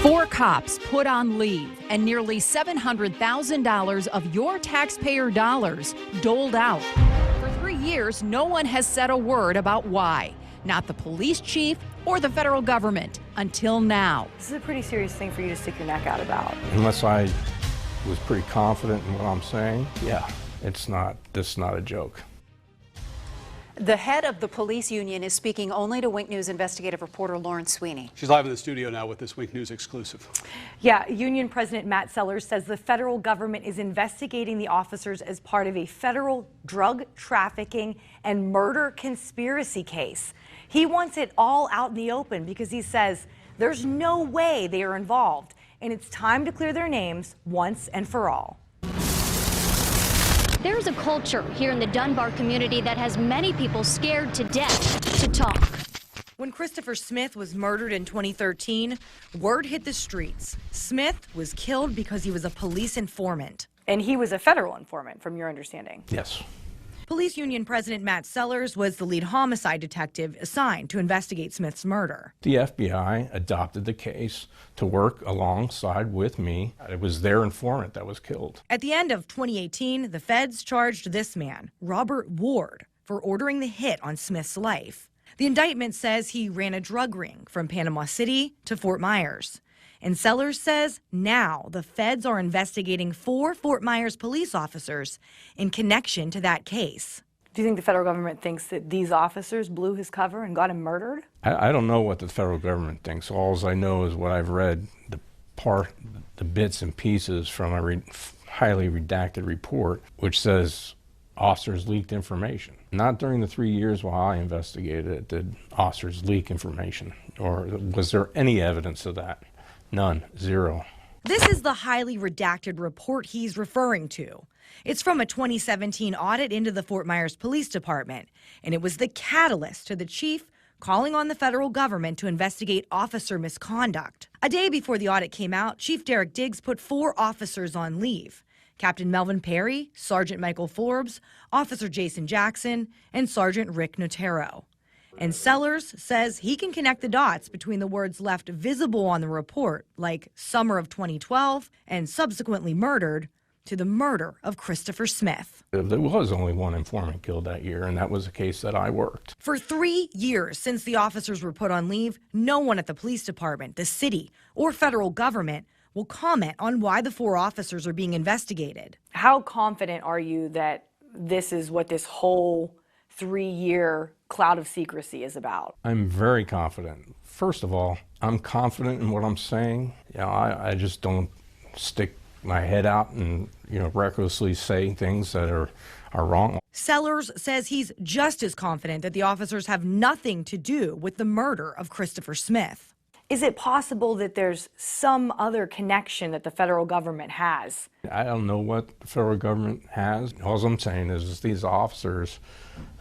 4 cops put on leave and nearly $700,000 of your taxpayer dollars doled out. For 3 years, no one has said a word about why. Not the police chief or the federal government until now. This is a pretty serious thing for you to stick your neck out about. Unless I was pretty confident in what I'm saying, yeah, this is not a joke. The head of the police union is speaking only to Wink News investigative reporter Lauren Sweeney. She's live in the studio now with this Wink News exclusive. Yeah, Union President Matt Sellers says the federal government is investigating the officers as part of a federal drug trafficking and murder conspiracy case. He wants it all out in the open because he says there's no way they are involved, and it's time to clear their names once and for all. There's a culture here in the Dunbar community that has many people scared to death to talk. When Christopher Smith was murdered in 2013, word hit the streets. Smith was killed because he was a police informant. And he was a federal informant, from your understanding. Yes. Police Union President Matt Sellers was the lead homicide detective assigned to investigate Smith's murder. The FBI adopted the case to work alongside with me. It was their informant that was killed. At the end of 2018, the feds charged this man, Robert Ward, for ordering the hit on Smith's life. The indictment says he ran a drug ring from Panama City to Fort Myers. And Sellers says now the feds are investigating 4 Fort Myers police officers in connection to that case. Do you think the federal government thinks that these officers blew his cover and got him murdered? I don't know what the federal government thinks. All I know is what I've read, the bits and pieces from a highly redacted report, which says officers leaked information. Not during the 3 years while I investigated it did officers leak information, or was there any evidence of that? None. Zero. This is the highly redacted report he's referring to. It's from a 2017 audit into the Fort Myers Police Department, and it was the catalyst to the chief calling on the federal government to investigate officer misconduct. A day before the audit came out, Chief Derek Diggs put 4 officers on leave: Captain Melvin Perry, Sergeant Michael Forbes, Officer Jason Jackson, and Sergeant Rick Notero. And Sellers says he can connect the dots between the words left visible on the report, like Sommer of 2012 and subsequently murdered, to the murder of Christopher Smith. There was only one informant killed that year, and that was a case that I worked. For 3 years since the officers were put on leave, no one at the police department, the city, or federal government will comment on why the 4 officers are being investigated. How confident are you that this is what this whole 3-year cloud of secrecy is about? I'm very confident. First of all, I'm confident in what I'm saying. I just don't stick my head out and recklessly say things that are wrong. Sellers says he's just as confident that the officers have nothing to do with the murder of Christopher Smith. Is it possible that there's some other connection that the federal government has? I don't know what the federal government has. All I'm saying is these officers,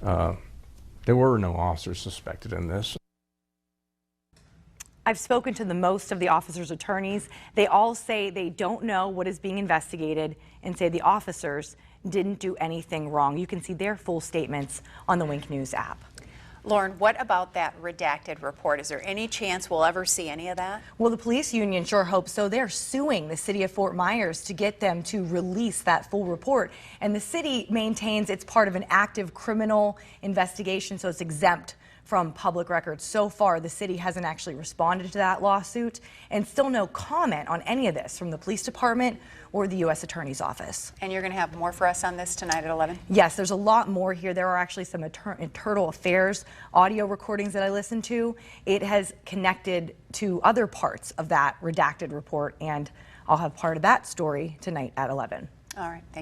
there were no officers suspected in this. I've spoken to the most of the officers' attorneys. They all say they don't know what is being investigated and say the officers didn't do anything wrong. You can see their full statements on the Wink News app. Lauren, what about that redacted report? Is there any chance we'll ever see any of that? Well, the police union sure hopes so. They're suing the city of Fort Myers to get them to release that full report. And the city maintains it's part of an active criminal investigation, so it's exempt from public records. So far, the city hasn't actually responded to that lawsuit, and still no comment on any of this from the police department or the U.S. Attorney's Office. And you're going to have more for us on this tonight at 11? Yes, there's a lot more here. There are actually some internal affairs audio recordings that I listened to. It has connected to other parts of that redacted report, and I'll have part of that story tonight at 11. All right. Thank you.